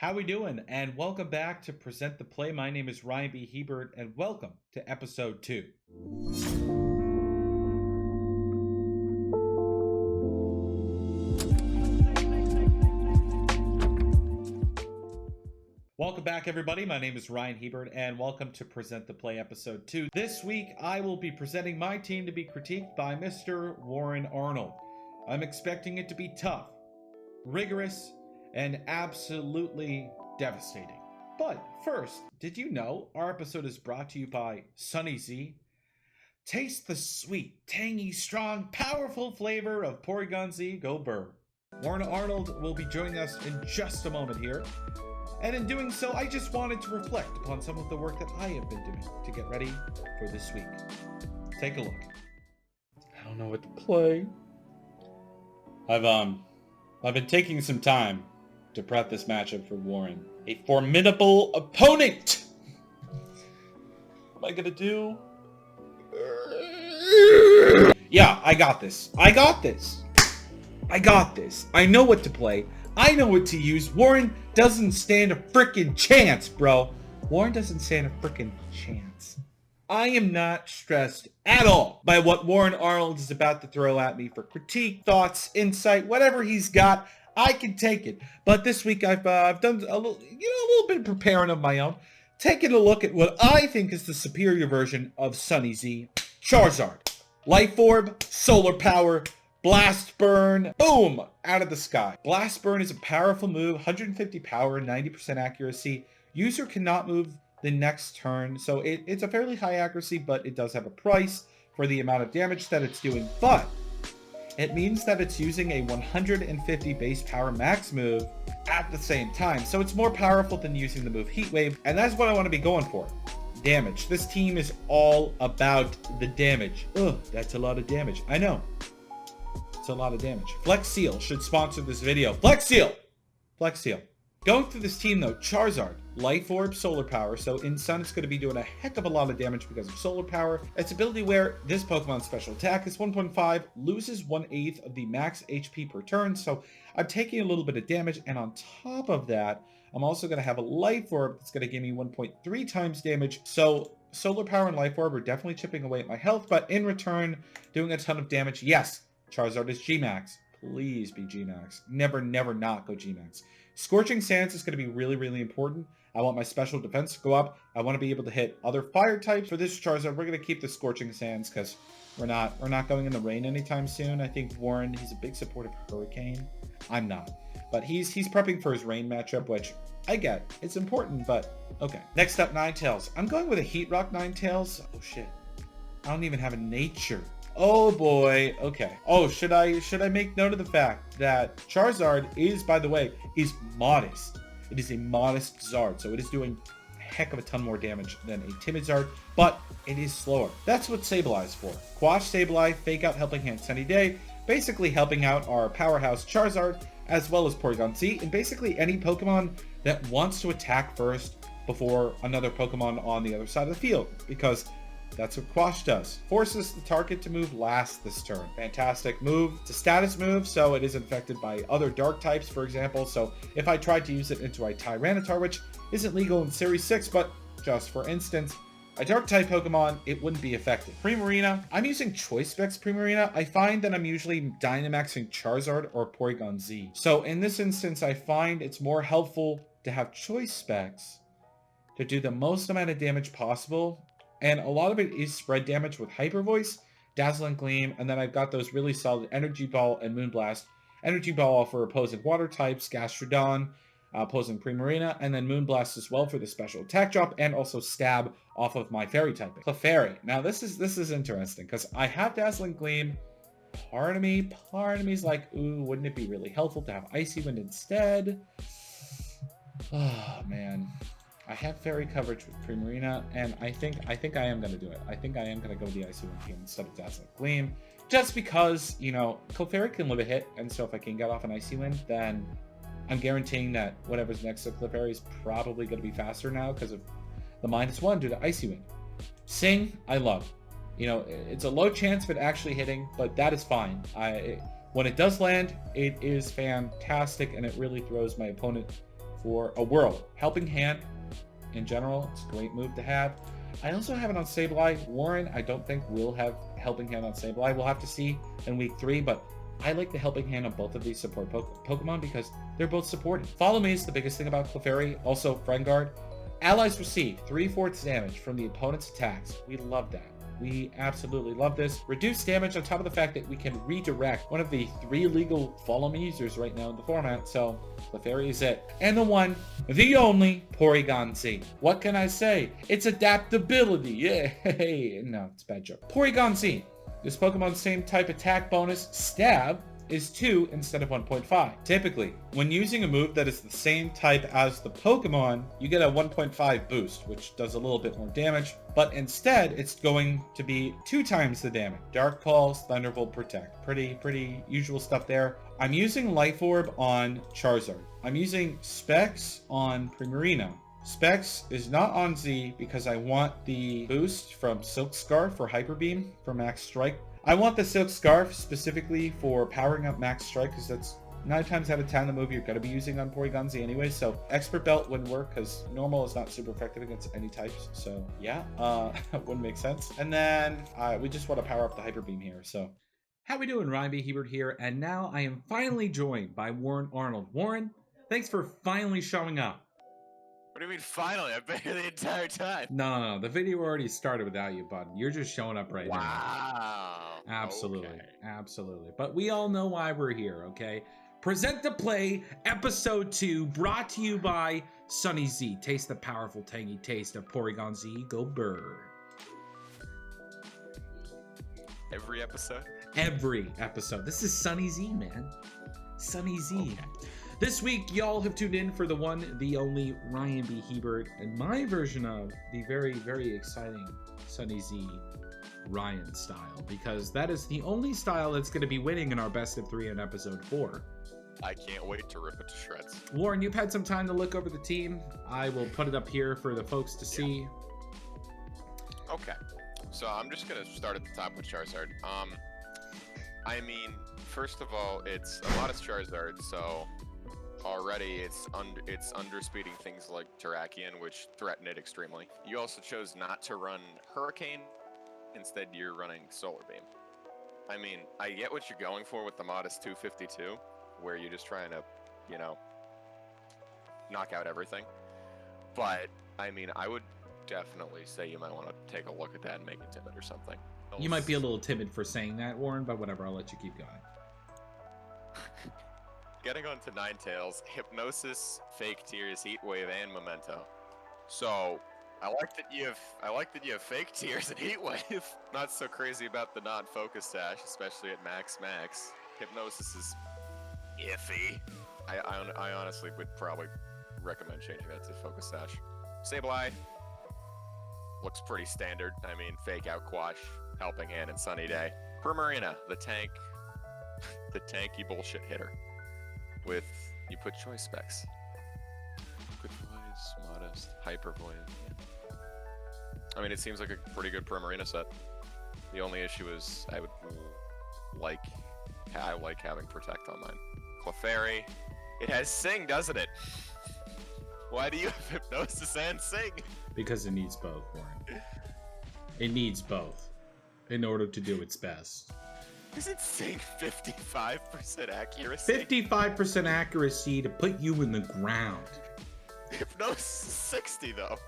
How we doing? And welcome back to Present the Play. My name is Ryan B Hebert, and welcome to episode 2. Welcome back, everybody. My name is Ryan Hebert, and welcome to Present the Play episode 2. This week, I will be presenting my team to be critiqued by Mr. Warren Arnold. I'm expecting it to be tough, rigorous, and absolutely devastating. But first, did you know our episode is brought to you by Sunny Z? Taste the sweet, tangy, strong, powerful flavor of Porygon Z. Go Burr. Warren Arnold will be joining us in just a moment here. And in doing so, I just wanted to reflect upon some of the work that I have been doing to get ready for this week. Take a look. I don't know what to play. I've been taking some time to prep this matchup for Warren. A formidable opponent! What am I gonna do? Yeah, I got this. I got this. I know what to play. I know what to use. Warren doesn't stand a frickin' chance, bro. Warren doesn't stand a frickin' chance. I am not stressed at all by what Warren Arnold is about to throw at me for critique, thoughts, insight, whatever he's got. I can take it. But this week I've done a little bit of preparing of my own, taking a look at what I think is the superior version of Sunny Z, Charizard. Life Orb, Solar Power, Blast Burn, boom, out of the sky. Blast Burn is a powerful move, 150 power, 90% accuracy. User cannot move the next turn, so it's a fairly high accuracy, but it does have a price for the amount of damage that it's doing. But it means that it's using a 150 base power max move at the same time, so it's more powerful than using the move Heat Wave, and that's what I want to be going for. Damage. This team is all about the damage. Ugh, that's a lot of damage. I know. It's a lot of damage. Flex Seal should sponsor this video. Flex Seal! Flex Seal. Going through this team though, Charizard, Life Orb, Solar Power. So in Sun, it's going to be doing a heck of a lot of damage because of Solar Power. Its ability where this Pokemon's special attack is 1.5, loses 1/8 of the max HP per turn. So I'm taking a little bit of damage. And on top of that, I'm also going to have a Life Orb that's going to give me 1.3 times damage. So Solar Power and Life Orb are definitely chipping away at my health, but in return, doing a ton of damage. Yes, Charizard is Gmax. Please be Gmax. Never, never not go Gmax. Scorching Sands is going to be really, really important. I want my special defense to go up. I want to be able to hit other fire types. For this Charizard, we're going to keep the Scorching Sands because we're not going in the rain anytime soon. I think Warren, he's a big supporter of Hurricane. I'm not. But he's prepping for his rain matchup, which I get. It's important, but okay. Next up, Ninetales. I'm going with a Heat Rock Ninetales. Oh shit. I don't even have a nature. Oh boy, okay. Oh, should I make note of the fact that Charizard is, by the way, is modest. It is a modest Zard, so it is doing a heck of a ton more damage than a timid Zard, but it is slower. That's what Sableye is for. Quash Sableye, Fake Out Helping Hand Sunny Day, basically helping out our powerhouse Charizard, as well as Porygon Z, and basically any Pokemon that wants to attack first before another Pokemon on the other side of the field, because that's what Quash does. Forces the target to move last this turn. Fantastic move. It's a status move, so it is infected by other dark types, for example. So if I tried to use it into a Tyranitar, which isn't legal in Series 6, but just for instance, a dark type Pokemon, it wouldn't be effective. Primarina, I'm using Choice Specs Primarina. I find that I'm usually Dynamaxing Charizard or Porygon Z. So in this instance, I find it's more helpful to have Choice Specs to do the most amount of damage possible. And a lot of it is spread damage with Hyper Voice, Dazzling Gleam, and then I've got those really solid Energy Ball and Moonblast. Energy Ball for opposing water types, Gastrodon, opposing Primarina, and then Moonblast as well for the special attack drop, and also Stab off of my Fairy typing. Clefairy. Now this is interesting, because I have Dazzling Gleam. Part of me's like, ooh, wouldn't it be really helpful to have Icy Wind instead? Oh, man. I have fairy coverage with Primarina, and I think I am going to do it. I think I am going to go with the Icy Wind team instead of Dazzling Gleam. Just because, you know, Clefairy can live a hit, and so if I can get off an Icy Wind, then I'm guaranteeing that whatever's next to Clefairy is probably going to be faster now because of the -1 due to Icy Wind. Sing, I love. You know, it's a low chance of it actually hitting, but that is fine. When it does land, it is fantastic, and it really throws my opponent for a world. Helping Hand, in general, it's a great move to have. I also have it on Sableye. Warren, I don't think will have Helping Hand on Sableye. We'll have to see in week 3, but I like the Helping Hand on both of these support Pokemon because they're both supported. Follow Me is the biggest thing about Clefairy. Also, Friend Guard. Allies receive 3/4 damage from the opponent's attacks. We love that. We absolutely love this. Reduced damage on top of the fact that we can redirect one of the 3 legal Follow Me users right now in the format. So Clefairy is it. And the one, the only, Porygon Z. What can I say? It's adaptability. Yay. No, it's a bad joke. Porygon Z. This Pokemon's same type attack bonus, Stab, is 2 instead of 1.5. Typically, when using a move that is the same type as the Pokemon, you get a 1.5 boost, which does a little bit more damage, but instead it's going to be 2 times the damage. Dark Pulse, Thunderbolt, Protect. Pretty usual stuff there. I'm using Life Orb on Charizard. I'm using Specs on Primarina. Specs is not on Z because I want the boost from Silk Scarf for Hyper Beam for Max Strike. I want the Silk Scarf specifically for powering up Max Strike because that's 9 times out of 10 the move you're going to be using on Porygon Z anyway. So Expert Belt wouldn't work because normal is not super effective against any types. So yeah, wouldn't make sense. And then we just want to power up the Hyper Beam here. So how we doing? Ryan B Hebert here. And now I am finally joined by Warren Arnold. Warren, thanks for finally showing up. What do you mean finally? I've been here the entire time. No. The video already started without you, bud. You're just showing up right now. Wow. Absolutely. Okay. Absolutely. But we all know why we're here, okay? Present to Play, Episode 2, brought to you by Sunny Z. Taste the powerful, tangy taste of Porygon Z. Go Bird. Every episode? Every episode. This is Sunny Z, man. Sunny Z. Okay. This week, y'all have tuned in for the one, the only Ryan B Hebert, and my version of the very, very exciting Sunny Z Ryan style, because that is the only style that's going to be winning in our best of 3 in episode 4. I can't wait to rip it to shreds. Warren, you've had some time to look over the team. I will put it up here for the folks to see. Okay, so I'm just going to start at the top with Charizard. I mean, first of all, it's a modest Charizard, so already it's underspeeding things like Terrakion, which threaten it extremely. You also chose not to run Hurricane. Instead, you're running Solar Beam. I mean, I get what you're going for with the modest 252, where you're just trying to, you know, knock out everything. But, I mean, I would definitely say you might want to take a look at that and make it timid or something. You might be a little timid for saying that, Warren, but whatever, I'll let you keep going. Getting on to Ninetales, Hypnosis, Fake Tears, Heat Wave, and Memento. So, I like that you have Fake Tears and Heat Wave. Not so crazy about the non-focus sash, especially at max. Hypnosis is iffy. I honestly would probably recommend changing that to focus sash. Sableye looks pretty standard. I mean, Fake Out, Quash, Helping Hand, and Sunny Day. Primarina, the tanky bullshit hitter. With, you put choice specs. Good voice, modest, hyper voice. Yeah. I mean, it seems like a pretty good Primarina set. The only issue is I like having Protect on mine. Clefairy, it has Sing, doesn't it? Why do you have Hypnosis and Sing? Because it needs both, Warren. It needs both in order to do its best. Isn't Sing 55% accuracy? 55% accuracy to put you in the ground. Hypnosis 60 though.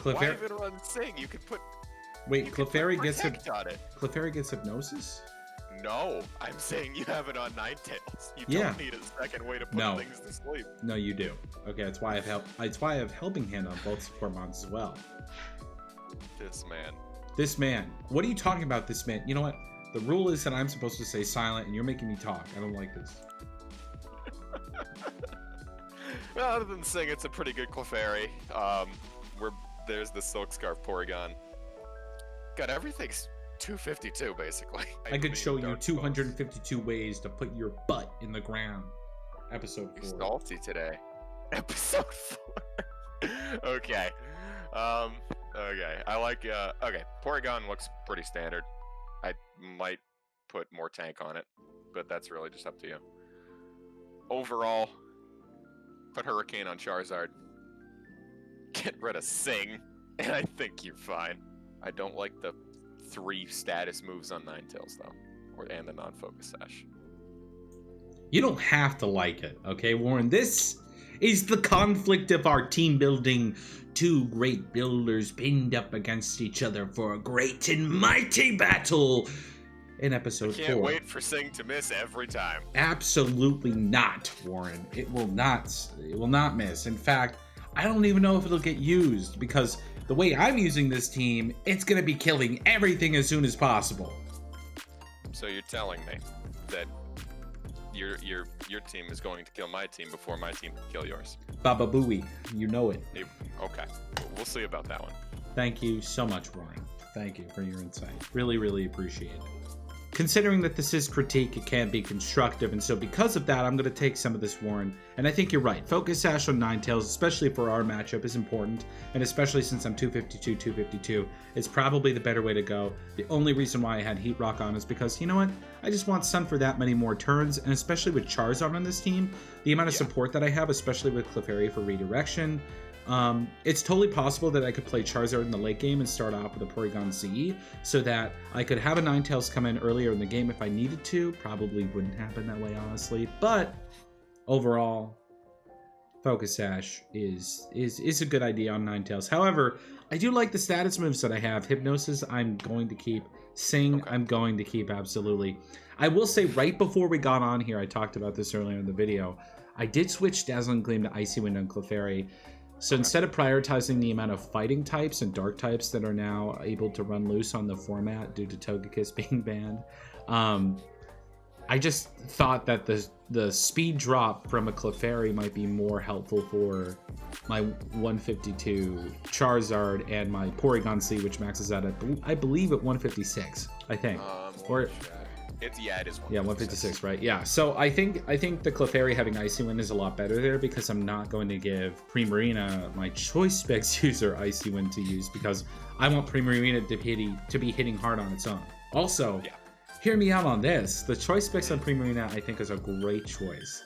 Why even run Sing? You could put. Wait, Clefairy gets on it. Clefairy gets Hypnosis? No, I'm saying you have it on Ninetales. You don't need a second way to put things to sleep. No, you do. Okay, that's why I have Helping Hand on both support mods as well. This man. What are you talking about, this man? You know what? The rule is that I'm supposed to stay silent, and you're making me talk. I don't like this. Well, other than Sing, it's a pretty good Clefairy. There's the Silk Scarf Porygon. God, everything's 252, basically. I could show you 252 ways to put your butt in the ground. Episode 4. You're salty today. Episode 4. Okay. Okay. I like, okay. Porygon looks pretty standard. I might put more tank on it, but that's really just up to you. Overall, Put Hurricane on Charizard. Get rid of Sing, and I think you're fine. I don't like the 3 status moves on Ninetales though, and the non-focus sash. You don't have to like it, okay, Warren? This is the conflict of our team building. 2 great builders pinned up against each other for a great and mighty battle in episode 4. Can't wait for Sing to miss every time. Absolutely not, Warren. It will not miss. In fact, I don't even know if it'll get used, because the way I'm using this team, it's going to be killing everything as soon as possible. So you're telling me that your team is going to kill my team before my team can kill yours? Baba Booey, you know it. Okay, we'll see about that one. Thank you so much, Warren. Thank you for your insight. Really, really appreciate it. Considering that this is critique, it can be constructive, and so because of that, I'm going to take some of this, Warren. And I think you're right. Focus Sash on Ninetales, especially for our matchup, is important, and especially since I'm 252, is probably the better way to go. The only reason why I had Heat Rock on is because, you know what? I just want Sun for that many more turns, and especially with Charizard on this team, the amount of support that I have, especially with Clefairy for redirection, it's totally possible that I could play Charizard in the late game and start off with a Porygon Z, so that I could have a Ninetales come in earlier in the game if I needed to. Probably wouldn't happen that way, honestly, but overall, Focus Sash is a good idea on Ninetales. However, I do like the status moves that I have. Hypnosis, I'm going to keep. Sing, okay. I'm going to keep, absolutely. I will say, right before we got on here, I talked about this earlier in the video, I did switch Dazzling Gleam to Icy Wind on Clefairy. So instead of prioritizing the amount of fighting types and dark types that are now able to run loose on the format due to Togekiss being banned, I just thought that the speed drop from a Clefairy might be more helpful for my 152 Charizard and my Porygon Z, which maxes out at, I believe, at 156, I think. Or it is 156. Yeah, 156, right? Yeah. So I think the Clefairy having Icy Wind is a lot better there, because I'm not going to give Primarina, my Choice Specs user, Icy Wind to use, because I want Primarina to be hitting hard on its own. Also, hear me out on this. The Choice Specs on Primarina, I think, is a great choice.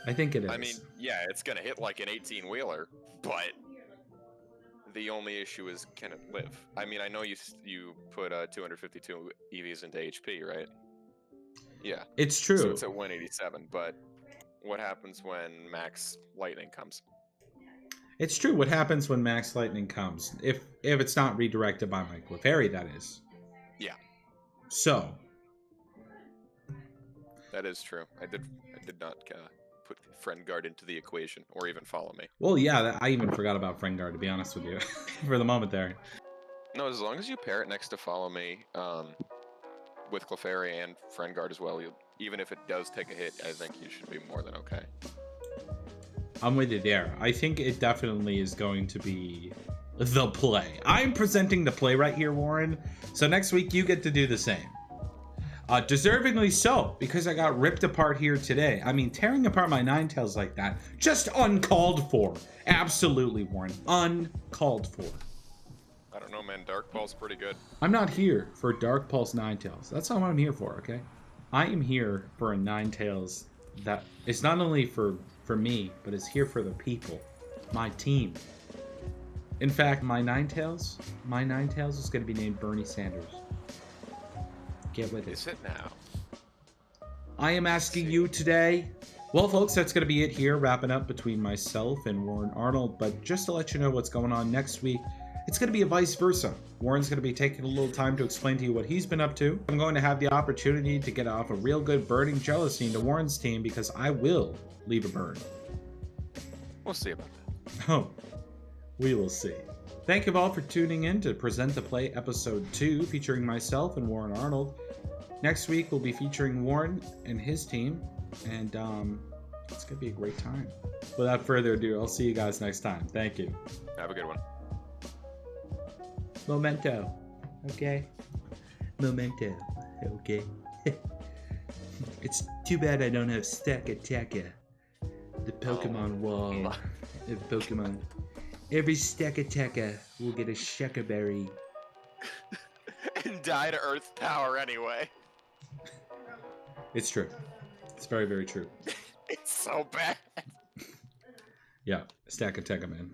I think it is. I mean, yeah, it's going to hit like an 18-wheeler, but the only issue is, can it live? I mean, I know you put 252 EVs into HP, right? Yeah. It's true. So it's at 187, but what happens when Max Lightning comes? It's true. What happens when Max Lightning comes? If it's not redirected by my Clefairy, that is. Yeah. So. That is true. I did not put Friend Guard into the equation, or even follow me. Well, yeah, I even forgot about Friend Guard, to be honest with you, for the moment there. No, as long as you pair it next to Follow Me, with Clefairy and Friend Guard as well, even if it does take a hit, I think you should be more than okay. I'm with you there. I think it definitely is going to be the play. I'm presenting the play right here, Warren, so next week you get to do the same. Deservingly so, because I got ripped apart here today. I mean, tearing apart my Ninetales like that, just uncalled for. Absolutely, Warren. Uncalled for. I don't know, man. Dark Pulse pretty good. I'm not here for Dark Pulse Ninetales. That's not what I'm here for, okay? I am here for a Ninetales that is not only for me, but is here for the people. My team. In fact, my Ninetales is going to be named Bernie Sanders. Get with it. Is it now? I am asking you today. Well, folks, that's going to be it here, wrapping up between myself and Warren Arnold. But just to let you know what's going on next week, it's going to be a vice versa. Warren's going to be taking a little time to explain to you what he's been up to. I'm going to have the opportunity to get off a real good burning jealousy into Warren's team, because I will leave a burn. We'll see about that. Oh, we will see. Thank you all for tuning in to Present the Play Episode 2, featuring myself and Warren Arnold. Next week, we'll be featuring Warren and his team, and it's going to be a great time. Without further ado, I'll see you guys next time. Thank you. Have a good one. Memento. Okay? Memento. Okay. It's too bad I don't have Stack Attacker. The Pokemon wall of Pokemon. Every Stack Attacker will get a Shuckerberry. And die to Earth power anyway. It's true. It's very, very true. It's so bad. Yeah, stack of Tega Man.